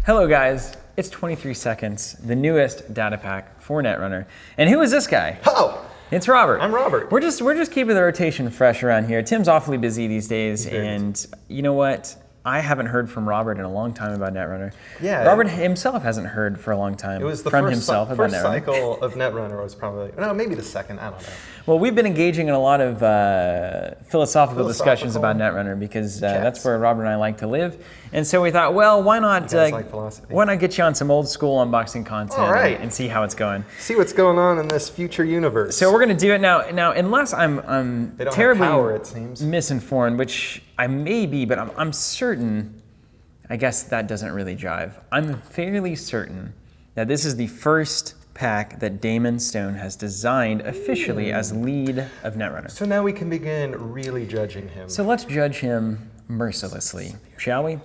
Hello guys, it's 23 seconds, the newest data pack for Netrunner. And who is this guy? Hello! It's Robert. I'm Robert. We're just keeping the rotation fresh around here. Tim's awfully busy these days, and you know what? I haven't heard from Robert in a long time about Netrunner. Yeah. Robert himself hasn't heard for a long time It was the from first, himself about first Netrunner. cycle of Netrunner was probably, no, maybe the second, I don't know. Well, we've been engaging in a lot of philosophical discussions about Netrunner because that's where Robert and I like to live. And so we thought, well, why not get you on some old school unboxing content and see how it's going. See what's going on in this future universe. So we're going to do it now. Now, unless I'm terribly power, it seems. Misinformed, which I may be, but I'm certain, I guess that doesn't really jive. I'm fairly certain that this is the first pack that Damon Stone has designed officially as lead of Netrunner. So now we can begin really judging him. So let's judge him mercilessly, shall we?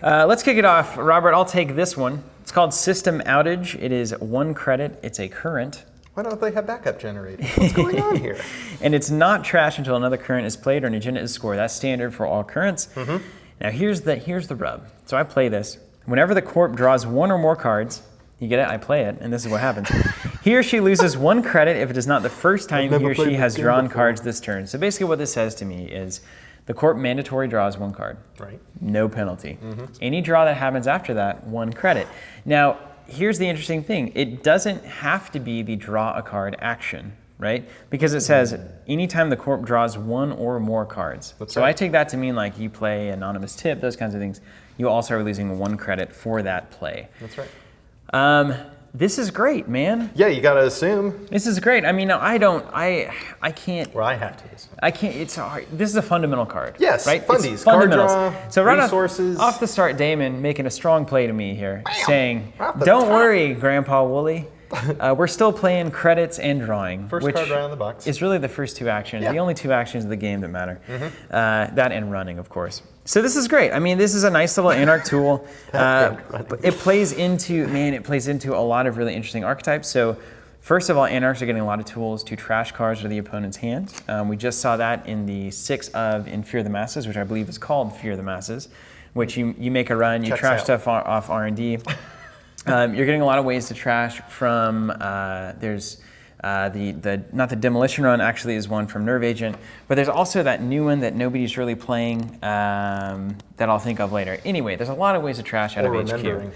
Let's kick it off. Robert, I'll take this one. It's called System Outage. It is 1 credit. It's a current. Why don't they have backup generated? What's going on here? And it's not trash until another current is played or an agenda is scored. That's standard for all currents. Now here's the rub. So I play this. Whenever the corp draws 1 or more cards, you get it? I play it, and this is what happens. He or she loses 1 credit if it is not the first time he or she has drawn cards this turn. So basically what this says to me is the corp mandatory draws 1 card. Right. No penalty. Any draw that happens after that, 1 credit. Now, here's the interesting thing. It doesn't have to be the draw a card action, right? Because it says anytime the corp draws 1 or more cards. So I take that to mean like you play anonymous tip, those kinds of things. You also are losing 1 credit for that play. That's right. This is great, man. Yeah, you gotta assume. This is great. I mean, I can't. Or I have to assume. I can't. It's hard. This is a fundamental card. Yes, right? fundies, It's fundamentals. card draw, so right resources. Off the start, Damon making a strong play to me here, saying, Off the "Don't top. worry, Grandpa Wooly. We're still playing credits and drawing." First which card right on the box. It's really the first 2 actions. Yeah. The only 2 actions of the game that matter. That and running, of course. So this is great. I mean, this is a nice little Anarch tool. It plays into a lot of really interesting archetypes. So first of all, Anarchs are getting a lot of tools to trash cards out of the opponent's hand. We just saw that in the 6 of in Fear the Masses, which I believe is called Fear the Masses, which you make a run, you trash stuff off R&D. You're getting a lot of ways to trash from, there's not the Demolition Run actually is one from Nerve Agent, but there's also that new one that nobody's really playing that I'll think of later. Anyway, there's a lot of ways to trash out of HQ.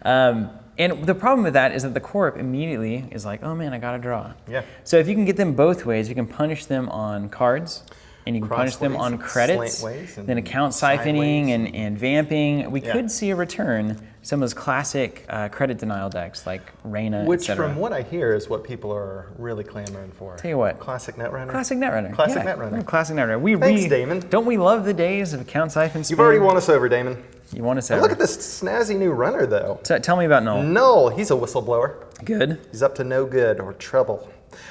And the problem with that is that the corp immediately is like, oh man, I gotta draw. Yeah. So if you can get them both ways, you can punish them on cards, and you can punish them on credits, then account siphoning and vamping. We could see a return some of those classic credit denial decks like Reyna, Which, etc. from what I hear, is what people are really clamoring for. Tell you what. Classic Netrunner. Classic Netrunner. Classic Netrunner. Classic Netrunner. Thanks, Damon. Don't we love the days of account siphon spin? You've already won us over, Damon. You won us And over. look at this snazzy new runner, though. Tell me about Null. Null, he's a whistleblower. Good. He's up to no good or trouble.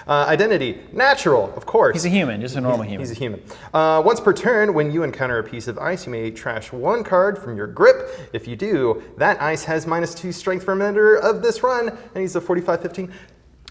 Identity, natural, of course. He's a human, just a normal human. He's a human. Once per turn, when you encounter a piece of ice, you may trash 1 card from your grip. If you do, that ice has -2 strength for a remainder of this run, and he's a 45-15.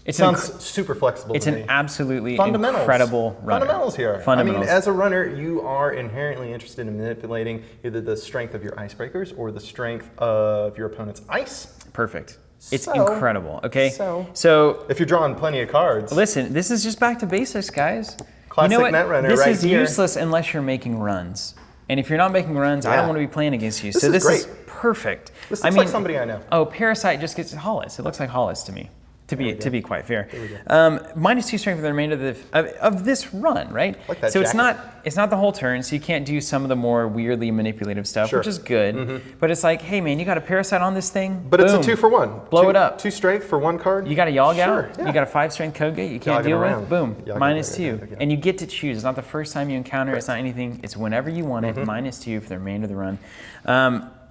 It sounds super flexible to me. It's an absolutely incredible runner. Fundamentals here. Fundamentals. I mean, as a runner, you are inherently interested in manipulating either the strength of your icebreakers or the strength of your opponent's ice. Perfect. It's incredible, okay? So if you're drawing plenty of cards. Listen, this is just back to basics, guys. Classic you know what? Netrunner This right is here. useless unless you're making runs. And if you're not making runs, I don't want to be playing against you. This so is this great. is perfect. This looks like somebody I know. Oh, Parasite just gets Hollis. It looks like Hollis to me. To be quite fair, -2 strength for the remainder of this run, right? Like that so jacket. it's not the whole turn, so you can't do some of the more weirdly manipulative stuff, which is good. But it's like, hey man, you got a Parasite on this thing. But boom. it's a 2-for-1. Blow it up. 2 strength for 1 card. You got a Yogg out. Yeah. You got a 5 strength Koga. You can't Yogging deal around. with. Boom, Yogging -2, and you get to choose. It's not the first time you encounter. It's not anything. It's whenever you want it. -2 for the remainder of the run.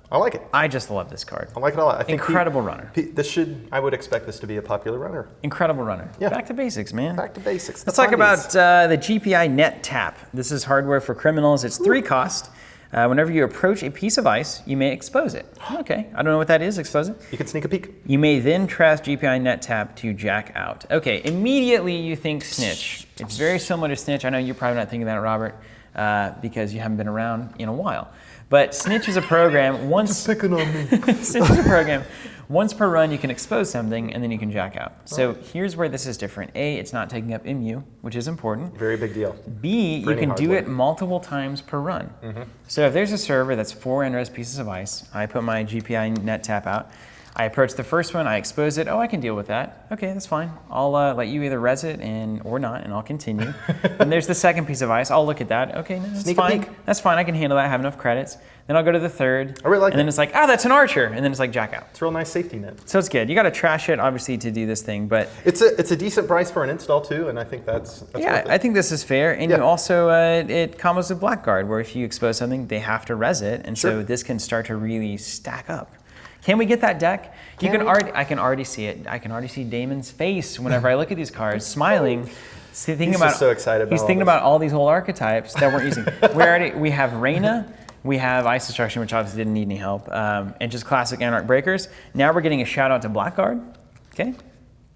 I like it. I just love this card. I like it a lot. I think Incredible runner. I would expect this to be a popular runner. Incredible runner. Yeah. Back to basics, man. Back to basics. Let's talk about the GPI Net Tap. This is hardware for criminals. It's 3 cost. Whenever you approach a piece of ice, you may expose it. Okay, I don't know what that is, expose it. You can sneak a peek. You may then trash GPI Net Tap to jack out. Okay, immediately you think Snitch. It's very similar to Snitch. I know you're probably not thinking that, Robert. because you haven't been around in a while. But Snitch is a program, once Picking on me. Snitch is a program, once per run you can expose something and then you can jack out. So here's where this is different. A, it's not taking up MU, which is important. Very big deal. B, you can do it multiple times per run. So if there's a server that's 4 unres pieces of ice, I put my GPI Net Tap out, I approach the first one, I expose it, oh, I can deal with that. Okay, that's fine. I'll let you either res it or not, and I'll continue. And there's the second piece of ice, I'll look at that. Okay, no, that's fine. That's fine, I can handle that, I have enough credits. Then I'll go to the third, I really like and then it's like, oh, that's an archer, and then it's like jack out. It's a real nice safety net. So it's good. You gotta trash it, obviously, to do this thing, but... It's a decent price for an install too, and I think that's yeah, worth it. I think this is fair, and you also, it combos with Blackguard, where if you expose something, they have to res it, and so this can start to really stack up. Can we get that deck? I can already see it. I can already see Damon's face whenever I look at these cards, smiling. He's so excited about He's thinking about all these old archetypes that we're using. We have Reyna, we have Ice Destruction, which obviously didn't need any help, and just classic Anarch Breakers. Now we're getting a shout out to Blackguard. Okay.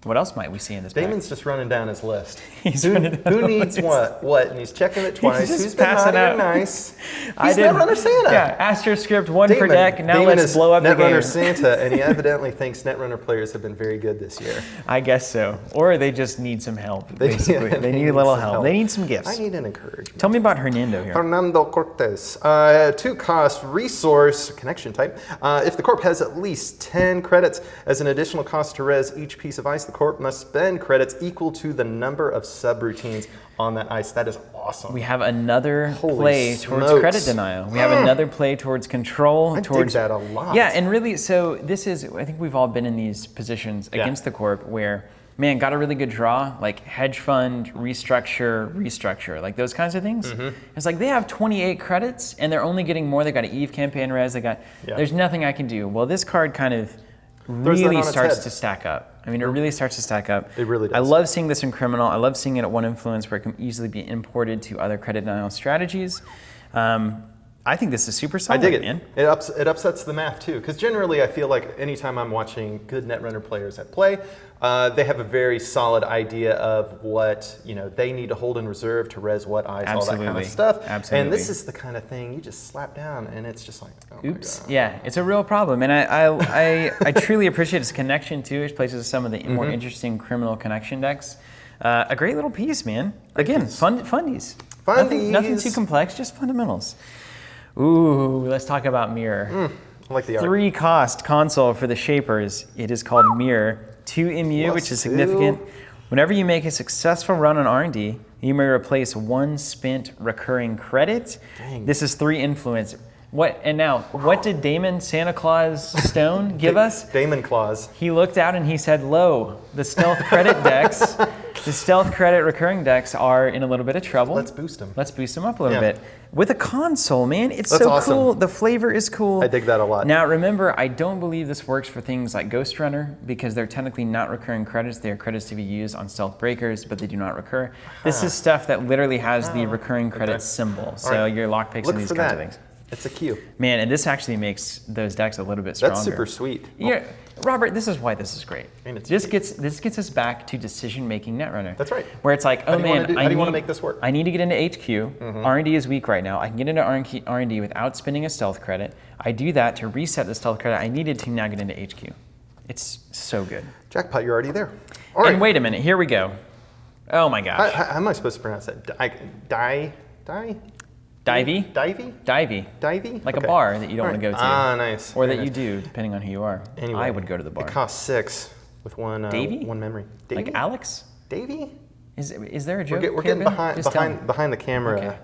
What else might we see in this pack? Damon's just running down his list. Who needs what? And he's checking it twice. Who's been passing naughty out. or nice? He's Netrunner Santa. Yeah, Astro Script, one per deck. Now Damon let's blow up the game. Netrunner Santa, and he evidently thinks Netrunner players have been very good this year. I guess so. Or they just need some help, basically. They need a little help. They need some gifts. I need an encouragement. Tell me about Hernando here. Hernando Cortes. 2-cost resource connection type. If the corp has at least 10 credits as an additional cost to res each piece of ice, the corp must spend credits equal to the number of subroutines on that ice. That is awesome. We have another play towards smokes. credit denial. We have another play towards control. I dig that a lot. Yeah, and really, so this is, I think we've all been in these positions against the corp where, man, got a really good draw, like hedge fund, restructure, like those kinds of things. It's like they have 28 credits and they're only getting more. They got an Eve campaign res. There's nothing I can do. Well, this card kind of really starts to stack up. I mean, it really starts to stack up. It really does. I love seeing this in Criminal. I love seeing it at One Influence where it can easily be imported to other credit denial strategies. I think this is super solid, I dig it. Man. It upsets the math too, because generally I feel like anytime I'm watching good Netrunner players at play, they have a very solid idea of what they need to hold in reserve to res what eyes, all that kind of stuff. Absolutely. And this is the kind of thing you just slap down, and it's just like, oh oops. my God. Yeah, it's a real problem, and I truly appreciate its connection too. It places some of the more interesting criminal connection decks. A great little piece, man. Again, fundies. Nothing too complex, just fundamentals. Ooh, let's talk about Mirror. I like the art. 3-cost console for the Shapers. It is called Mirror. 2 MU, which is significant. Whenever you make a successful run on R&D, you may replace 1 spent recurring credit. Dang. This is 3 influence. What did Damon Santa Claus Stone give us? Damon Claus. He looked out and he said, "Lo, the stealth credit decks, the stealth credit recurring decks are in a little bit of trouble. Let's boost them. Let's boost them up a little bit." With a console, man, it's That's so awesome. cool. The flavor is cool. I dig that a lot. Now, remember, I don't believe this works for things like Ghost Runner because they're technically not recurring credits. They are credits to be used on stealth breakers, but they do not recur. This is stuff that literally has the recurring credit symbol. So your lockpicks and these kinds of things. It's a Q. Man, and this actually makes those decks a little bit stronger. That's super sweet. Yeah, Robert, this is why this is great. I mean, This gets us back to decision-making Netrunner. That's right. Where it's like, oh man, how do you want to make this work? I need to get into HQ. R&D is weak right now. I can get into R&D without spending a stealth credit. I do that to reset the stealth credit I needed to now get into HQ. It's so good. Jackpot, you're already there. All right. And wait a minute, here we go. Oh my gosh. How am I supposed to pronounce that? Divey? Divey? Like a bar that you don't want to go to. Ah, nice. Or that you do, depending on who you are. Anyway, I would go to the bar. It costs 6 with one memory. Davey? Like Alex? Davey? Is there a joke? We're getting behind the camera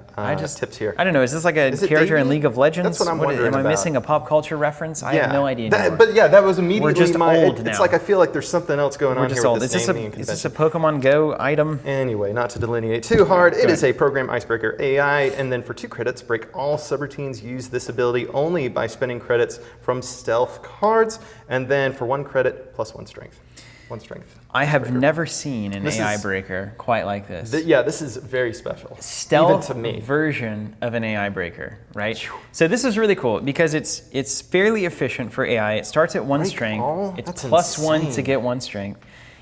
tips here. I don't know. Is this like a character in League of Legends? That's what I'm wondering Am I about. missing a pop culture reference? I have no idea. But yeah, that was immediately We're just old now. It's like I feel like there's something else going on We're just here old. with Is this naming this a convention. Pokemon Go item? Anyway, not to delineate too hard, it is a program Icebreaker AI, and then for 2 credits, break all subroutines use this ability only by spending credits from stealth cards, and then for 1 credit plus 1 strength. 1 strength. I have never seen an AI breaker quite like this. This is very special. Stealth even to me. version of an AI breaker, right? So this is really cool because it's fairly efficient for AI. It starts at 1 strength. It's That's plus 1 to insane. get 1 strength.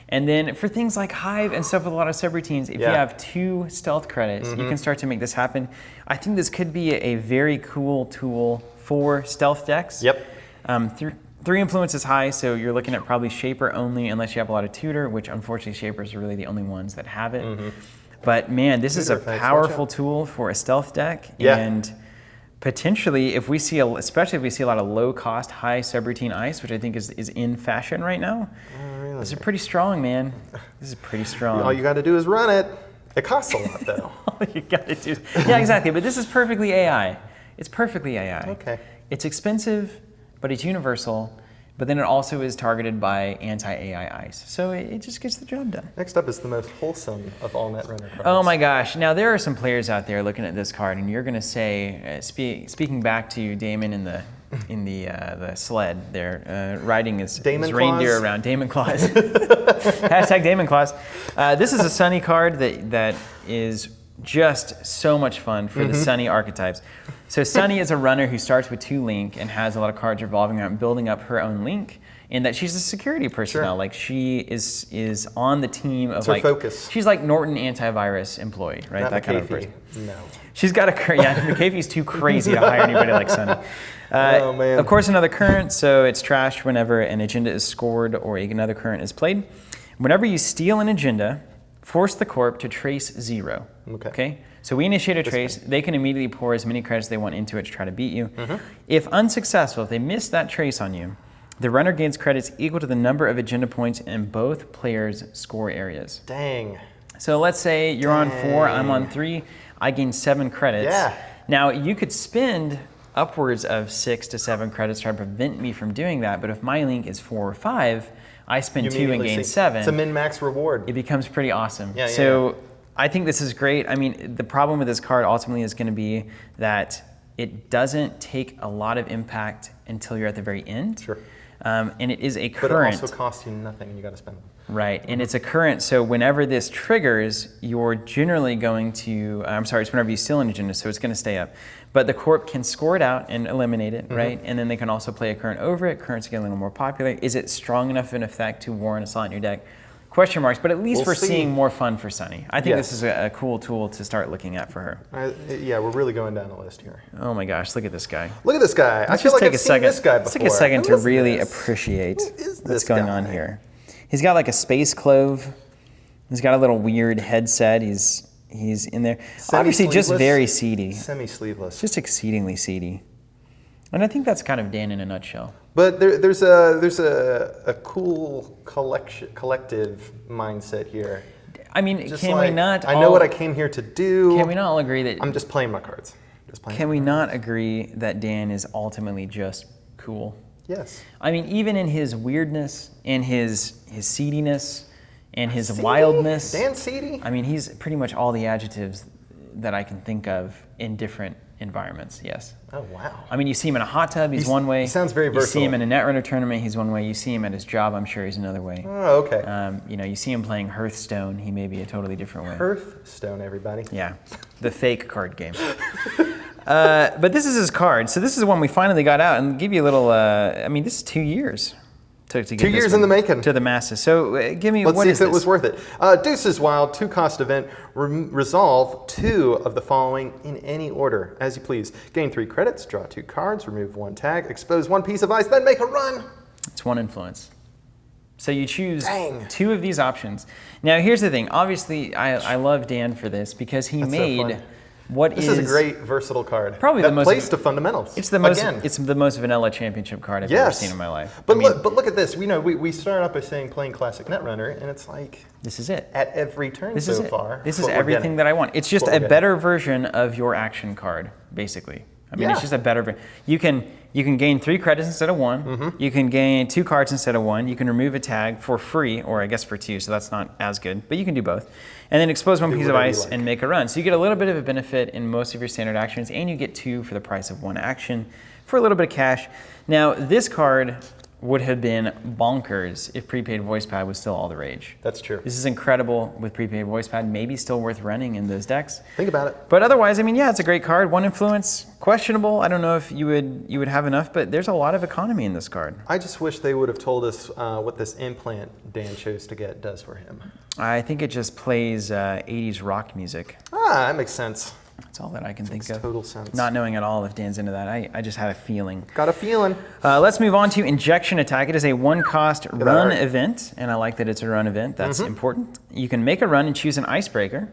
And then for things like Hive and stuff with a lot of subroutines, if you have 2 stealth credits, you can start to make this happen. I think this could be a very cool tool for stealth decks. Yep. 3 influence is high, so you're looking at probably Shaper only, unless you have a lot of Tutor, which unfortunately Shapers are really the only ones that have it. But man, this is a powerful tool for a stealth deck, and potentially, if we see, especially if we see a lot of low-cost, high subroutine ice, which I think is in fashion right now, this is pretty strong, man. This is pretty strong. All you got to do is run it. It costs a lot, though. All you got to do, yeah, exactly. But this is perfectly AI. It's perfectly AI. Okay. It's expensive, but it's universal. But then it also is targeted by anti-AI ice. So it just gets the job done. Next up is the most wholesome of all Netrunner cards. Oh my gosh. Now there are some players out there looking at this card, and you're going to say, speaking back to Damon in the sled there, riding his reindeer around. Damon Claus. Hashtag Damon Claus. This is a Sunny card that is just so much fun for the Sunny archetypes. So Sunny is a runner who starts with 2 link and has a lot of cards revolving around building up her own link, and that she's a security personnel. Like she is on the team of her focus. She's like Norton antivirus employee, right? Not that McAfee. kind of person. No. She's got McAfee's too crazy to hire anybody like Sunny. Oh man. Of course, another current, so it's trashed whenever an agenda is scored or another current is played. Whenever you steal an agenda, force the corp to trace 0. Okay? So we initiate a trace. They can immediately pour as many credits they want into it to try to beat you. If unsuccessful, if they miss that trace on you, the runner gains credits equal to the number of agenda points in both players' score areas. Dang. So let's say you're on 4, I'm on 3, I gain 7 credits. Yeah. Now you could spend upwards of 6 to 7 credits to try to prevent me from doing that, but if my link is 4 or 5, I spend 2 and gain 7. It's a min-max reward. It becomes pretty awesome. Yeah. I think this is great. I mean, the problem with this card ultimately is going to be that it doesn't take a lot of impact until you're at the very end. Sure. And it is a current. But it also costs you nothing and you got to spend them. Right, and it's a current, so whenever this triggers, you're generally going to, it's whenever you steal an agenda, so it's going to stay up. But the corp can score it out and eliminate it, right? And then they can also play a current over it. Currents get a little more popular. Is it strong enough in effect to warrant a slot in your deck? Question marks, but at least we're seeing more fun for Sunny. I think this is a cool tool to start looking at for her. Yeah, we're really going down the list here. Oh my gosh, look at this guy. Look at this guy. I feel like I've seen this guy before. Let's take a second to really appreciate what's going on here. He's got like a space clove. He's got a little weird headset. He's in there. Obviously just very seedy. Semi-sleeveless. Just exceedingly seedy. And I think that's kind of Dan in a nutshell. But there's a cool collective mindset here. I mean, Just can we not? I know what I came here to do. Can we not all agree that? I'm just playing my cards. Can we not agree that Dan is ultimately just cool? Yes. I mean, even in his weirdness, and his seediness, and his wildness. Dan seedy? I mean, he's pretty much all the adjectives that I can think of in different environments, yes. Oh, wow. I mean, you see him in a hot tub, he's one way. He sounds very versatile. You see him in a Netrunner tournament, he's one way. You see him at his job, I'm sure he's another way. Oh, okay. You see him playing Hearthstone, he may be a totally different way. Hearthstone, everybody. Yeah, the fake card game. But this is his card. So this is one we finally got out, and give you a little, this is 2 years. To get 2 years in the making. To the masses. So give me, Let's what see is if this? it was worth it. Deuce is Wild, 2-cost event. Resolve 2 of the following in any order, as you please. Gain 3 credits, draw 2 cards, remove 1 tag, expose 1 piece of ice, then make a run. It's 1 influence. So you choose 2 of these options. Now here's the thing. Obviously, I love Dan for this because he made This is a great versatile card. Probably that the most plays to fundamentals. It's the most. Again. It's the most vanilla championship card I've ever seen in my life. But look at this. We started off by saying playing classic Netrunner, and it's like this is it at every turn this so is it. far. This is everything that I want. It's just a better version of your action card, basically. I mean, it's just a better version. You can gain 3 credits instead of 1. You can gain 2 cards instead of 1. You can remove a tag for free, or I guess for 2, so that's not as good. But you can do both. And then expose 1 piece of ice and make a run. So you get a little bit of a benefit in most of your standard actions, and you get 2 for the price of 1 action for a little bit of cash. Now, this card would have been bonkers if prepaid voice pad was still all the rage. That's true. This is incredible with prepaid voice pad, maybe still worth running in those decks. Think about it. But otherwise, I mean, yeah, it's a great card. One influence, questionable. I don't know if you would have enough, but there's a lot of economy in this card. I just wish they would have told us what this implant Dan chose to get does for him. I think it just plays 80s rock music. Ah, that makes sense. That's all that I can think of. Total sense. Not knowing at all if Dan's into that. I just had a feeling. Got a feeling. Let's move on to Injection Attack. It is a one-cost run event, and I like that it's a run event. That's important. You can make a run and choose an Icebreaker.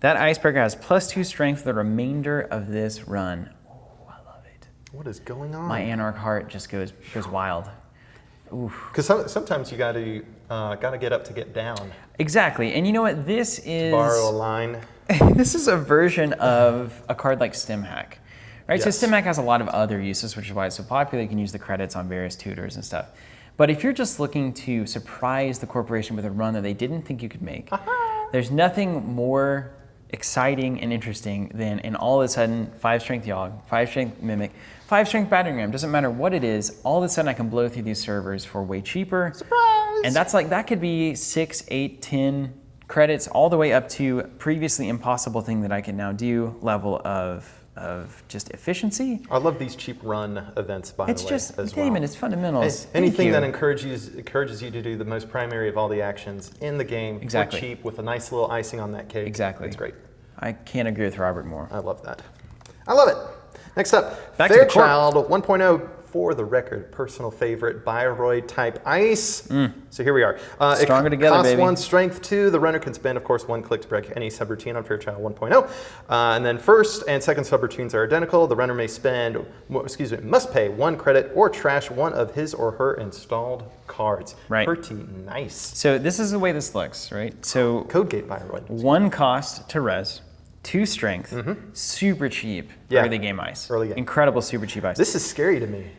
That Icebreaker has +2 strength for the remainder of this run. Oh, I love it. What is going on? My Anarch heart just goes wild. Because sometimes you gotta get up to get down. Exactly, and you know what? This is Borrow a line. This is a version of a card like Stim Hack, right? Yes. So Stim Hack has a lot of other uses, which is why it's so popular. You can use the credits on various tutors and stuff. But if you're just looking to surprise the corporation with a run that they didn't think you could make, there's nothing more exciting and interesting than an all of a sudden 5-strength Yogg, 5-strength Mimic, 5-strength Battering Ram. Doesn't matter what it is, all of a sudden I can blow through these servers for way cheaper. Surprise! And that could be 6, 8, 10 credits all the way up to previously impossible thing that I can now do, level of just efficiency. I love these cheap run events, by the way, It's just, as Damon, well. it's fundamentals. Anything that encourages you to do the most primary of all the actions in the game Exactly. for cheap with a nice little icing on that cake. Exactly. It's great. I can't agree with Robert more. I love that. I love it. Next up, Back to the corp. Fairchild 1.0. For the record, personal favorite, Bioroid type ice. So here we are. Stronger together, costs baby. 1, strength 2. The runner can spend, of course, 1 click to break any subroutine on Fairchild 1.0. And then first and second subroutines are identical. The runner must pay 1 credit or trash one of his or her installed cards. Right. Pretty nice. So this is the way this looks, right? So Codegate Bioroid. 1 cost to res, 2 strength, super cheap early game ice. Early game. Incredible super cheap ice. This is scary to me.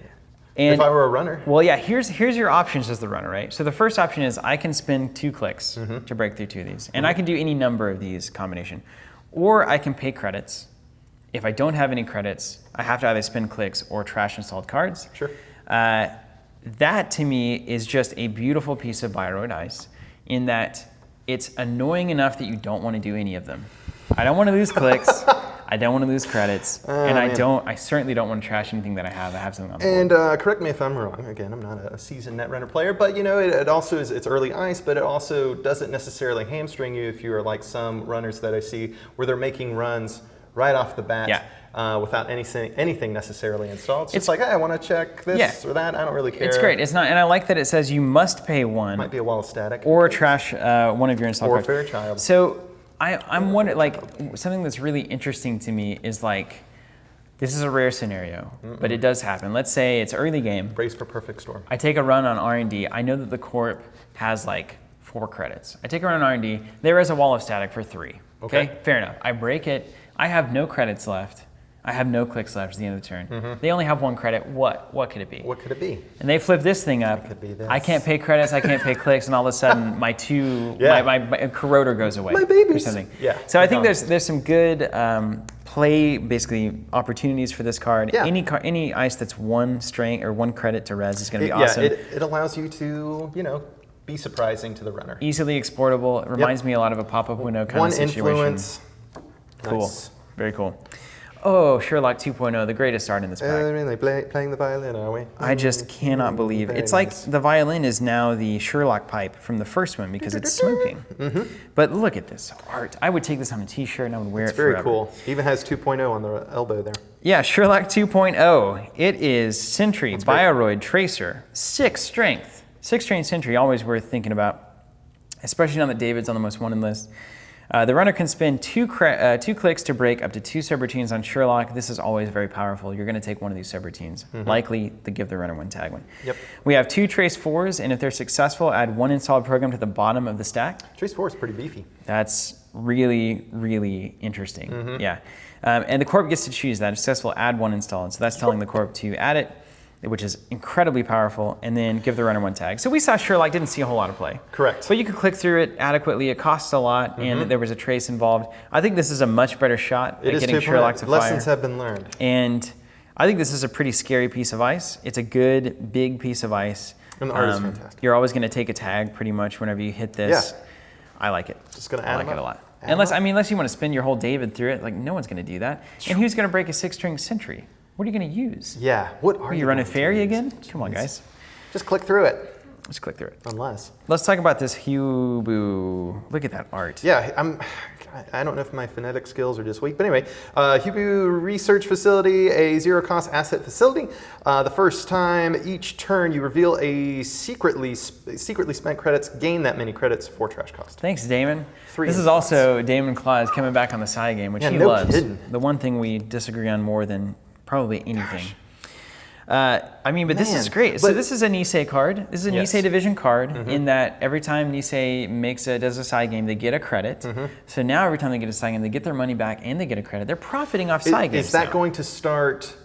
And if I were a runner. Well, yeah, here's your options as the runner, right? So the first option is I can spend 2 clicks to break through 2 of these. And I can do any number of these combination. Or I can pay credits. If I don't have any credits, I have to either spend clicks or trash installed cards. Sure. That to me is just a beautiful piece of Bioroid ice in that it's annoying enough that you don't want to do any of them. I don't want to lose clicks. I don't want to lose credits, and I certainly don't want to trash anything that I have. I have something on the board. And correct me if I'm wrong. Again, I'm not a seasoned Netrunner player, but you know, it also is, it's early ice, but it also doesn't necessarily hamstring you if you are like some runners that I see where they're making runs right off the bat without anything necessarily installed. So it's like, hey, I want to check this or that. I don't really care. It's great. It's not, and I like that it says you must pay 1. Might be a wall of static. Or trash one of your installed cards. Or Fairchild. So I'm wondering, like, something that's really interesting to me is like, this is a rare scenario, but it does happen. Let's say it's early game. Brace for perfect storm. I take a run on R&D. I know that the corp has like 4 credits. I take a run on R&D. There is a wall of static for 3. Okay, fair enough. I break it. I have no credits left. I have no clicks left at the end of the turn. They only have 1 credit. What could it be? What could it be? And they flip this thing up. It could be this. I can't pay credits, I can't pay clicks, and all of a sudden my corroder goes away. My babies. Or something. Yeah. So I think there's some good play, basically, opportunities for this card. Yeah. Any ice that's 1 strength or 1 credit to res is going to be awesome. Yeah, it allows you to, you know, be surprising to the runner. Easily exportable. It reminds me a lot of a pop-up window kind of situation. 1 influence. Cool. Nice. Very cool. Oh, Sherlock 2.0, the greatest art in this pack. Really playing the violin, are we? I just cannot believe it. Very It's like nice. the violin is now the Sherlock pipe from the first one because it's smoking. But look at this art. I would take this on a t-shirt and I would wear it forever. Very cool. Even has 2.0 on the elbow there. Yeah, Sherlock 2.0. It is Sentry, Bioroid, Tracer, 6 strength. 6 strength Sentry, always worth thinking about, especially now that David's on the most wanted list. The runner can spend 2 clicks to break up to 2 subroutines on Sherlock. This is always very powerful. You're going to take one of these subroutines. Likely to give the runner 1 tag one. Yep. We have 2 Trace 4s, and if they're successful, add 1 installed program to the bottom of the stack. Trace 4 is pretty beefy. That's really, really interesting. Yeah. And the corp gets to choose that. If successful, add 1 installed. So that's telling the corp to add it, which is incredibly powerful, and then give the runner 1 tag. So we saw Sherlock didn't see a whole lot of play. Correct. But you could click through it adequately. It costs a lot, and there was a trace involved. I think this is a much better shot at getting Sherlock to fire. Lessons have been learned. And I think this is a pretty scary piece of ice. It's a good, big piece of ice. And the art is fantastic. You're always going to take a tag pretty much whenever you hit this. Yeah. I like it. Just going to I add like them it a up. lot. Add Unless you want to spin your whole David through it, like no one's going to do that. And who's going to break a 6-string Sentry? What are you going to use? Yeah. What are you running going to Fairy use? again? Come on, guys. Just click through it. Let's click through it. Unless. Let's talk about this Hubu. Look at that art. Yeah, I don't know if my phonetic skills are just weak, but anyway, Hubu Research Facility, a zero-cost asset facility. The first time each turn you reveal a secretly spent credits, gain that many credits for trash cost. Thanks, Damon. 3 This is instants. also Damon Claus coming back on the side game, which Yeah, he no loves. kidding. The one thing we disagree on more than probably anything. But this is great. So this is a Nisei card. This is a Nisei Division card in that every time Nisei does a side game, they get a credit. So now every time they get a side game, they get their money back and they get a credit. They're profiting off side games. Is that now. going to start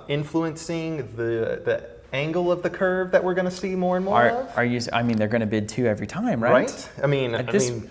influencing the angle of the curve that we're going to see more and more of? They're going to bid 2 every time, right? Right?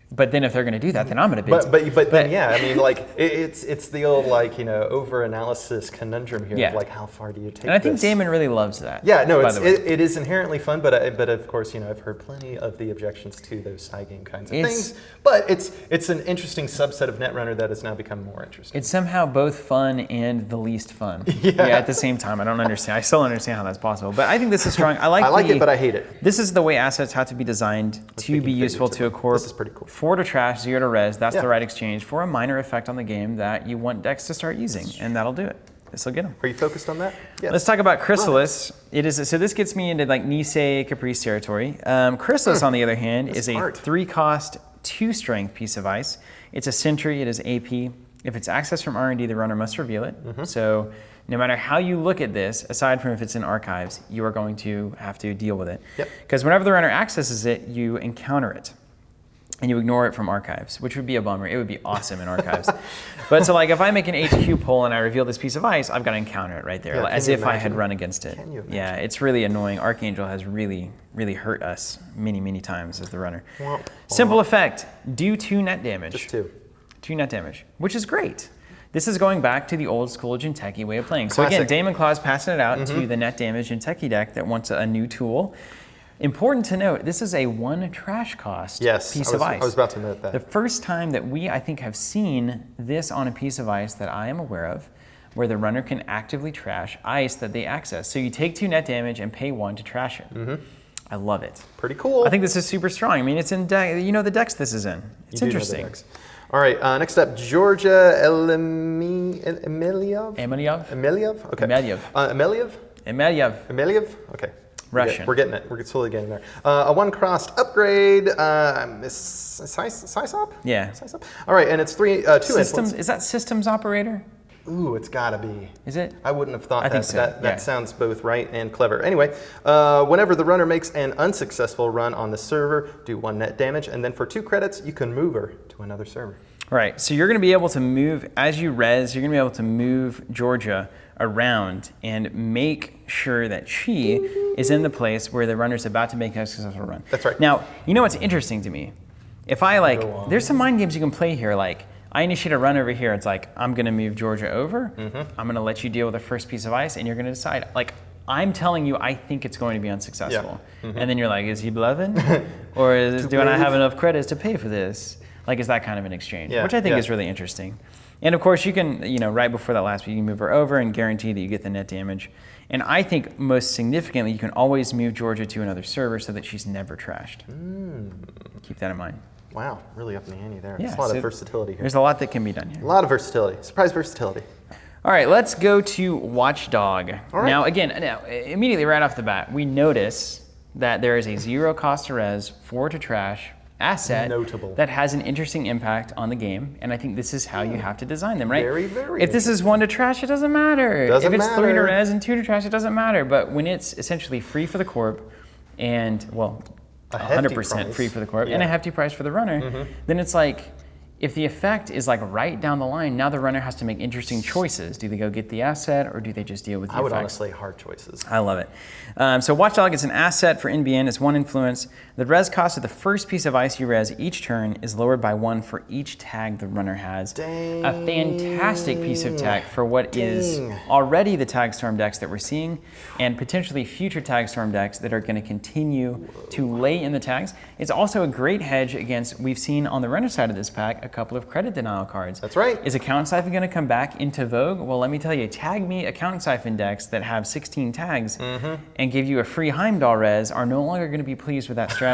But then if they're going to do that, then I'm going to bid. But then yeah, I mean, like it's the old over analysis conundrum here. Yeah. Of like, how far do you take? And I think this? Damon really loves that. Yeah, no, by the way. it is inherently fun, but of course, I've heard plenty of the objections to those side game kinds of things. But it's an interesting subset of Netrunner that has now become more interesting. It's somehow both fun and the least fun. Yeah. At the same time. I don't understand. I still don't understand how that's possible. But I think this is strong. I like it, but I hate it. This is the way assets have to be designed to be useful to a corp. This is pretty cool. 4 to trash, 0 to res. That's the right exchange for a minor effect on the game that you want decks to start using, and that'll do it. This will get them. Are you focused on that? Yes. Let's talk about Chrysalis. So this gets me into like Nisei Caprice territory. Chrysalis, on the other hand, is a 3-cost, 2-strength piece of ice. It's a Sentry. It is AP. If it's accessed from R&D, the runner must reveal it. So no matter how you look at this, aside from if it's in archives, you are going to have to deal with it. Because whenever the runner accesses it, you encounter it. And you ignore it from archives, which would be a bummer. It would be awesome in archives. But so like if I make an HQ poll and I reveal this piece of ice, I've got to encounter it right there, as if I had run against it. Can you imagine? Yeah, it's really annoying. Archangel has really, really hurt us many, many times as the runner. Simple effect, do 2 net damage. Just 2. 2 net damage, which is great. This is going back to the old school Jinteki way of playing. So Classic. again, Damon Claus passing it out to the net damage Jinteki deck that wants a new tool. Important to note, this is a 1 trash cost piece of ice. I was about to note that. The first time that we, I think, have seen this on a piece of ice that I am aware of, where the runner can actively trash ice that they access. So you take 2 net damage and pay 1 to trash it. I love it. Pretty cool. I think this is super strong. I mean, it's in the decks this is in. It's interesting. All right, next up, Georgia Emeliov? Emeliov? Okay. Emeliov. Emeliov? Okay. Russian. We're getting it. We're slowly getting there. A 1-cost upgrade. Sysop? Yeah. Sysop? All right, and it's 2 Systems, influence. is that systems operator? Ooh, it's gotta be. Is it? I wouldn't have thought I that. think so. That sounds both right and clever. Anyway, whenever the runner makes an unsuccessful run on the server, do 1 net damage, and then for 2 credits, you can move her to another server. Right, so you're going to be able to move, as you res, you're going to be able to move Georgia around and make sure that she is in the place where the runner's about to make a successful run. That's right. Now, you know what's interesting to me? If I there's some mind games you can play here, like I initiate a run over here, it's like, I'm going to move Georgia over, I'm going to let you deal with the first piece of ice, and you're going to decide, like, I'm telling you, I think it's going to be unsuccessful. And then you're like, is he bluffing? Or do I not have enough credits to pay for this? Like, is that kind of an exchange, which I think is really interesting. And of course, you can, right before that last week, you move her over and guarantee that you get the net damage. And I think most significantly, you can always move Georgia to another server so that she's never trashed. Keep that in mind. Wow, really up in the ante there. Yeah, There's a lot of versatility here. There's a lot that can be done here. A lot of versatility. Surprise versatility. All right, let's go to Watchdog. All right. Now, immediately right off the bat, we notice that there is a 0-cost to res, 4 to trash asset that has an interesting impact on the game, and I think this is how you have to design them, right? Very, very If this is 1 to trash, it doesn't matter. Doesn't if it's matter. 3 to res and 2 to trash, it doesn't matter. But when it's essentially free for the corp and, 100% free for the corp and a hefty price for the runner, then it's like, if the effect is like right down the line, now the runner has to make interesting choices. Do they go get the asset, or do they just deal with the I would effects? honestly hard choices. I love it. So Watchdog is an asset for NBN. It's 1 influence. The res cost of the first piece of ice you res each turn is lowered by 1 for each tag the runner has. Dang. A fantastic piece of tech for what is already the Tag Storm decks that we're seeing, and potentially future Tag Storm decks that are going to continue to lay in the tags. It's also a great hedge against, we've seen on the runner side of this pack, a couple of credit denial cards. That's right. Is Account Siphon going to come back into vogue? Well, let me tell you, tag me Account Siphon decks that have 16 tags and give you a free Heimdall res are no longer going to be pleased with that strategy.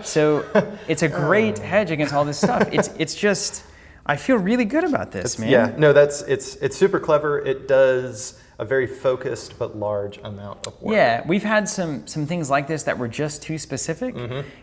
So it's a great hedge against all this stuff. It's just, I feel really good about this, man. Yeah, no, it's super clever. It does a very focused but large amount of work. Yeah, we've had some things like this that were just too specific,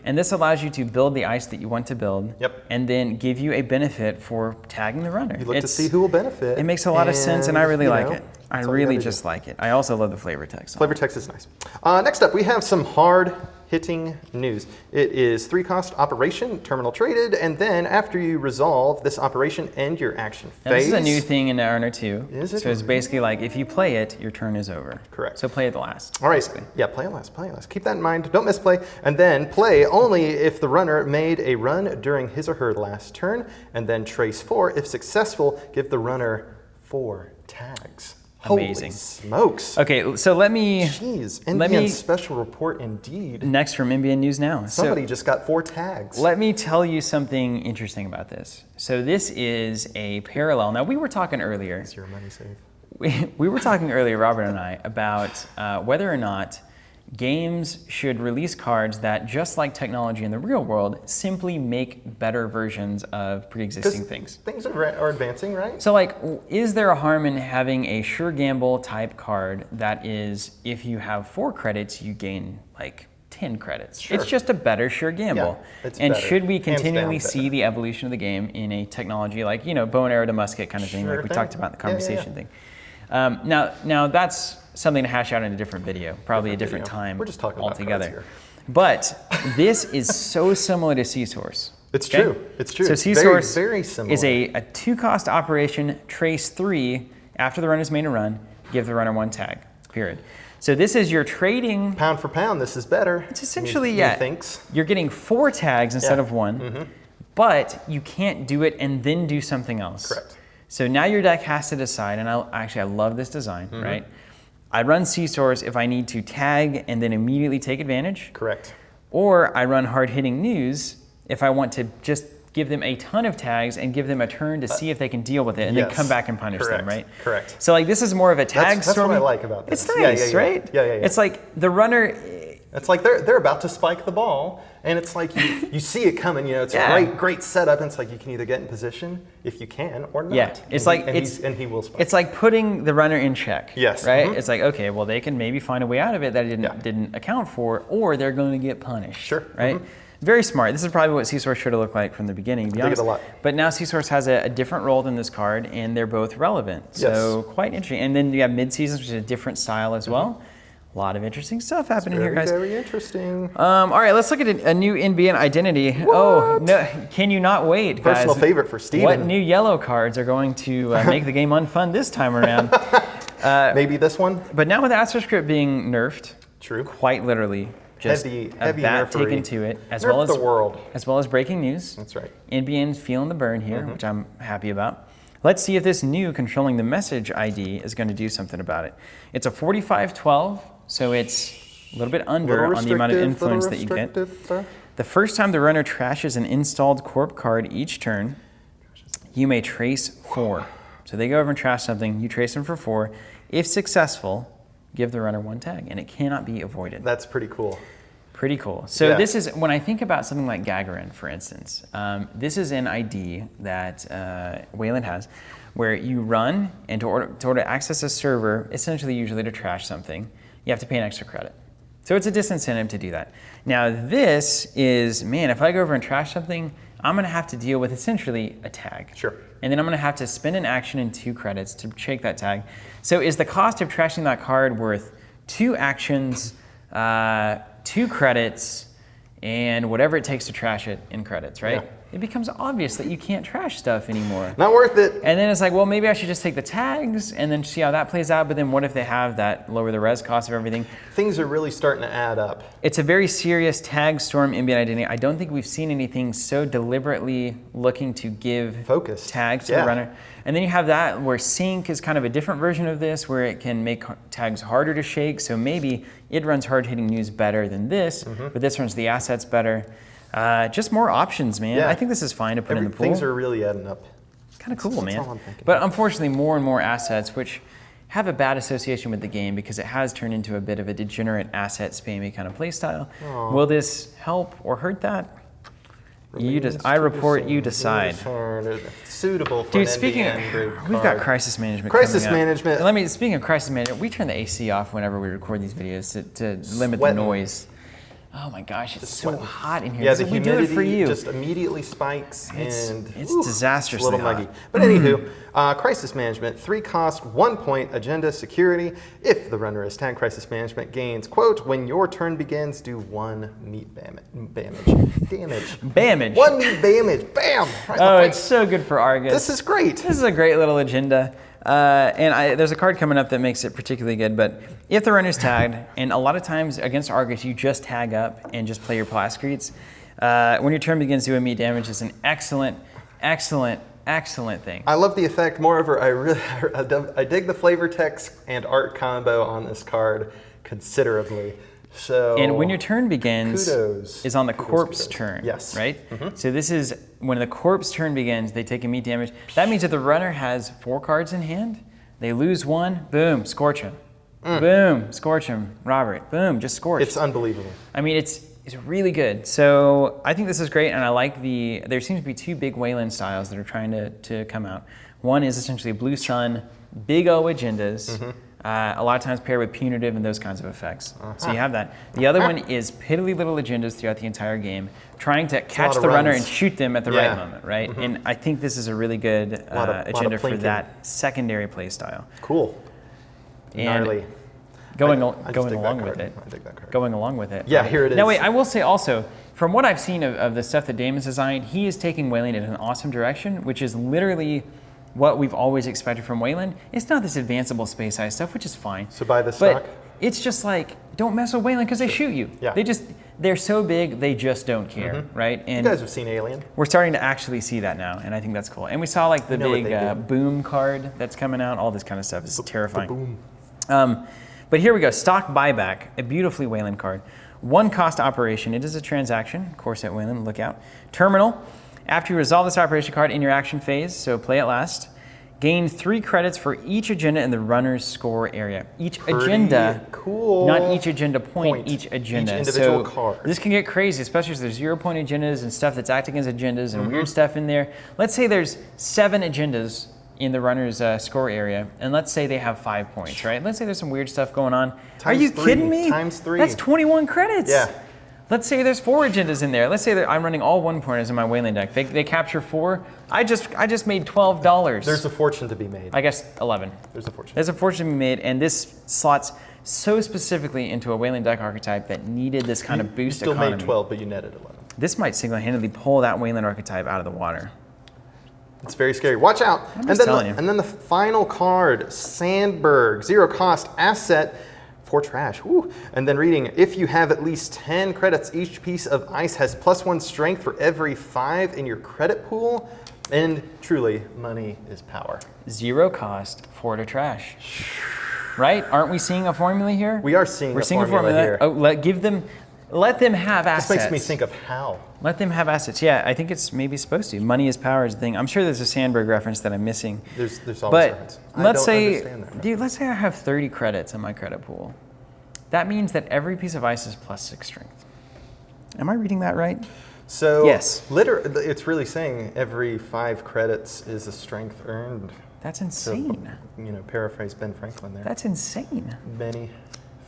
and this allows you to build the ice that you want to build, and then give you a benefit for tagging the runner. You look to see who will benefit. It makes a lot of sense, and I really like it. I really just like it. I also love the flavor text. Flavor text is nice. Next up, we have some hard-hitting news. It is 3-cost operation, terminal traded, and then after you resolve this operation, end your action phase. Now, this is a new thing in Netrunner 2. Is it? So it's basically like if you play it, your turn is over. Correct. So play it last. All right. Basically. Yeah, play it last. Play it last. Keep that in mind. Don't misplay. And then play only if the runner made a run during his or her last turn, and then trace 4. If successful, give the runner 4 tags. Amazing. Holy smokes. Okay, so let me... Jeez, NBN special report indeed. Next from NBN News Now. Somebody just got 4 tags. Let me tell you something interesting about this. So this is a parallel. Now, we were talking earlier... Is your money safe? We were talking earlier, Robert and I, about whether or not games should release cards that, just like technology in the real world, simply make better versions of pre-existing things. Things are advancing, right? So, like, is there a harm in having a Sure Gamble type card that is, if you have 4 credits, you gain, like, 10 credits? Sure. It's just a better Sure Gamble. Yeah, it's and better. should we Hands down continually better. see the evolution of the game in a technology like, you know, bow and arrow to musket kind of thing, Sure like we thing. talked about in the conversation thing? Now that's something to hash out in a different video, probably a different time. We're just talking about altogether. cards here. But this is so similar to C-Source. It's true. It's true. So It's C-Source very similar. is a 2-cost operation, trace 3, after the runner's made a run, give the runner 1 tag, period. So this is your trading... Pound for pound, this is better. It's essentially, Methinks. you're getting 4 tags instead of 1, but you can't do it and then do something else. Correct. So now your deck has to decide, and I love this design, right? I run C-Source if I need to tag and then immediately take advantage. Correct. Or I run hard-hitting news if I want to just give them a ton of tags and give them a turn to see if they can deal with it and then come back and punish them, right? Correct. So like this is more of a tag That's what storming. I like about this. It's nice, right? Yeah. It's like the runner... It's like they're about to spike the ball, and it's like you see it coming. You know, it's a great setup. And it's like you can either get in position if you can or not. Yeah, it's and he will spike. It's like putting the runner in check. Yes. Right. It's like, okay, well they can maybe find a way out of it that it didn't account for, or they're going to get punished. Sure. Right. Very smart. This is probably what C-Source should have looked like from the beginning, to be honest. a lot. But now C-Source has a different role than this card, and they're both relevant. So quite interesting. And then you have mid-seasons, which is a different style as well. A lot of interesting stuff happening here, guys. Very interesting. All right, let's look at a new NBN identity. What? Oh, no, can you not wait, guys? Personal favorite for Steven. What new yellow cards are going to make the game unfun this time around? Maybe this one? But now with AstroScript being nerfed, True. quite literally, just Heavy a bat nerfery. taken to it, as Nerf well as the world. as well as breaking news. That's right. NBN's feeling the burn here, which I'm happy about. Let's see if this new controlling the message ID is going to do something about it. It's a 4512, so it's a little bit under on the amount of influence that you get. The first time the runner trashes an installed corp card each turn, you may trace 4. So they go over and trash something, you trace them for 4. If successful, give the runner 1 tag, and it cannot be avoided. That's pretty cool. Pretty cool. So this is, when I think about something like Gagarin, for instance, this is an ID that Wayland has, where you run, and to order to access a server, essentially usually to trash something, you have to pay an extra credit. So it's a disincentive to do that. Now this is, man, if I go over and trash something, I'm gonna have to deal with essentially a tag. Sure. And then I'm gonna have to spend an action and 2 credits to shake that tag. So is the cost of trashing that card worth 2 actions, 2 credits, and whatever it takes to trash it in credits, right? it becomes obvious that you can't trash stuff anymore. Not worth it. And then it's like, well, maybe I should just take the tags and then see how that plays out. But then what if they have that lower the res cost of everything? Things are really starting to add up. It's a very serious tag storm ambient identity. I don't think we've seen anything so deliberately looking to give Focused. tags to the runner. And then you have that where sync is kind of a different version of this, where it can make tags harder to shake. So maybe it runs hard-hitting news better than this, but this runs the assets better. Just more options, man. Yeah. I think this is fine to put in the pool. Things are really adding up. Kind of cool, man. That's all I'm thinking. But unfortunately, more and more assets, which have a bad association with the game because it has turned into a bit of a degenerate asset spammy kind of playstyle. Will this help or hurt that? I report, you decide. Suitable for Dude, speaking of, we've got crisis management. Crisis management. And speaking of crisis management, we turn the AC off whenever we record these videos to limit the noise. Oh my gosh, it's so hot in here. Yeah, so the we do it for humidity you. just immediately spikes It's and disastrously a little hot. muggy. But anywho, crisis management, 3 cost, 1 point, agenda, security. If the runner is tagged, crisis management gains, quote, when your turn begins, do 1 meat damage. 1 meat damage, bam! Right It's so good for Argus. This is great. This is a great little agenda. There's a card coming up that makes it particularly good, but if the runner's tagged, and a lot of times against Argus, you just tag up and just play your Plascretes. When your turn begins, doing meat damage is an excellent thing. I love the effect. Moreover, I dig the flavor text and art combo on this card considerably. So, and when your turn begins is on the corpse kudos. turn. Yes. Right? So this is when the corpse turn begins, they take a meat damage. That means that the runner has 4 cards in hand. They lose 1, boom, scorch him. Boom, scorch him, Robert. Boom, just scorch. It's unbelievable. I mean, it's really good. So I think this is great, and I like there seems to be 2 big Wayland styles that are trying to come out. One is essentially Blue Sun, big O agendas, a lot of times paired with punitive and those kinds of effects. So you have that. The other one is piddly little agendas throughout the entire game, trying to catch the runner and shoot them at the right moment, right? And I think this is a really good agenda for that secondary play style. Cool. Gnarly. Going along with it. I dig that card. Going along with it. Yeah, here it is. Now wait, I will say also, from what I've seen of the stuff that Damon's designed, he is taking Wayland in an awesome direction, which is literally what we've always expected from Wayland. It's not this advanceable space ice stuff, which is fine. So buy the stock? But it's just like, don't mess with Wayland because they shoot you. Yeah. They're so big, they just don't care, right? And you guys have seen Alien. we're starting to actually see that now, and I think that's cool. And we saw like the big boom card that's coming out, all this kind of stuff. It's terrifying. But here we go, stock buyback, a beautifully Wayland card. 1 cost operation, it is a transaction, of course at Wayland, look out. Terminal, after you resolve this operation card in your action phase, so play it last, gain 3 credits for each agenda in the runner's score area. Each agenda, cool. Not each agenda point, each agenda. Each individual so card. This can get crazy, especially if there's 0 point agendas and stuff that's acting as agendas and weird stuff in there. Let's say there's 7 agendas in the runner's score area, and let's say they have 5 points, right? Let's say there's some weird stuff going on. Are you kidding me? Times 3. That's 21 credits. Yeah. Let's say there's 4 agendas in there. Let's say that I'm running all 1-pointers in my Wayland deck. They capture 4. I just made $12. There's a fortune to be made. I guess 11. There's a fortune. There's a fortune to be made, and this slots so specifically into a Wayland deck archetype that needed this kind of boost You still economy. made 12, but you netted 11. This might single-handedly pull that Wayland archetype out of the water. It's very scary. Watch out. I'm just telling you. And then the final card, Sandberg, 0 cost asset for trash. Woo. And then reading, if you have at least 10 credits, each piece of ice has +1 strength for every 5 in your credit pool. And truly, money is power. 0 cost for to trash. Right? Aren't we seeing a formula here? We are seeing We're a seeing formula a formula here. Oh, let them have assets. This makes me think of how. Let them have assets. Yeah, I think it's maybe supposed to. Money is power is the thing. I'm sure there's a Sandberg reference that I'm missing. There's always but reference. let's say, understand that. dude, let's say I have 30 credits in my credit pool. That means that every piece of ice is +6 strength. Am I reading that right? So yes. It's really saying every 5 credits is a strength earned. That's insane. So, paraphrase Ben Franklin there. That's insane. Benny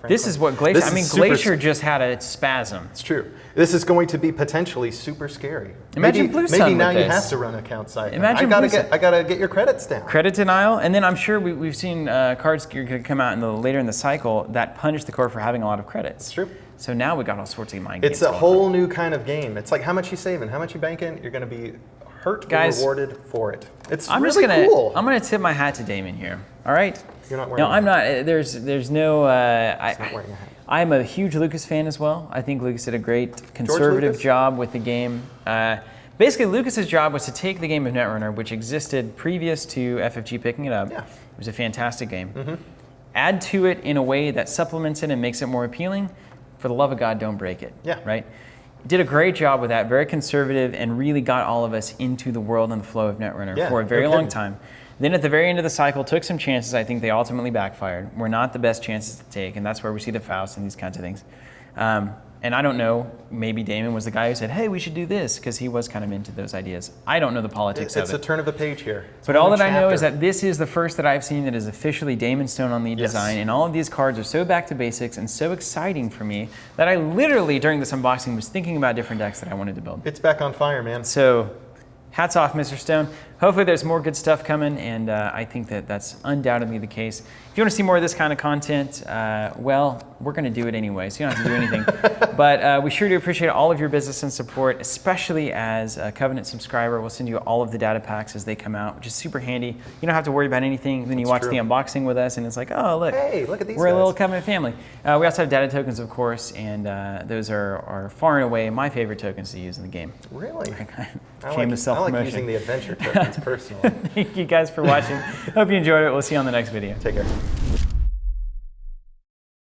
Franklin. This is what Glacier, Glacier just had a spasm. It's true. This is going to be potentially super scary. Imagine Blue Sun Maybe now with you this. have to run account siphon. Imagine I gotta get your credits down. Credit denial, and then I'm sure we've seen cards come out later in the cycle that punish the core for having a lot of credits. It's true. So now we got all sorts of mind games. It's a whole new kind of game. It's like how much you saving, how much you banking. You're going to be hurt Guys, or rewarded for it. It's I'm really just gonna, cool. I'm gonna tip my hat to Damon here. All right. You're not wearing. No, I'm not. There's no. He's not wearing a hat. I'm a huge Lucas fan as well. I think Lucas did a great conservative job with the game. Basically, Lucas's job was to take the game of Netrunner, which existed previous to FFG picking it up. Yeah. It was a fantastic game. Add to it in a way that supplements it and makes it more appealing. For the love of God, don't break it. Yeah. Right? Did a great job with that, very conservative, and really got all of us into the world and the flow of Netrunner for a very long time. Then at the very end of the cycle, took some chances. I think they ultimately backfired. Were not the best chances to take, and that's where we see the Faust and these kinds of things. And I don't know, maybe Damon was the guy who said, hey, we should do this, because he was kind of into those ideas. I don't know the politics of it. It's a turn of the page here. But all that I know is that this is the first that I've seen that is officially Damon Stone on lead design, and all of these cards are so back to basics and so exciting for me that I literally, during this unboxing, was thinking about different decks that I wanted to build. It's back on fire, man. So, hats off, Mr. Stone. Hopefully there's more good stuff coming, and I think that that's undoubtedly the case. If you want to see more of this kind of content, well, we're going to do it anyway, so you don't have to do anything. But we sure do appreciate all of your business and support, especially as a Covenant subscriber. We'll send you all of the data packs as they come out, which is super handy. You don't have to worry about anything. Then you watch the unboxing with us, and it's like, oh, look. Hey, look at these We're guys. a little Covenant family. We also have data tokens, of course, and those are far and away my favorite tokens to use in the game. Really? Shameless self-promotion. I like using the adventure tokens personally. Thank you guys for watching. Hope you enjoyed it. We'll see you on the next video. Take care.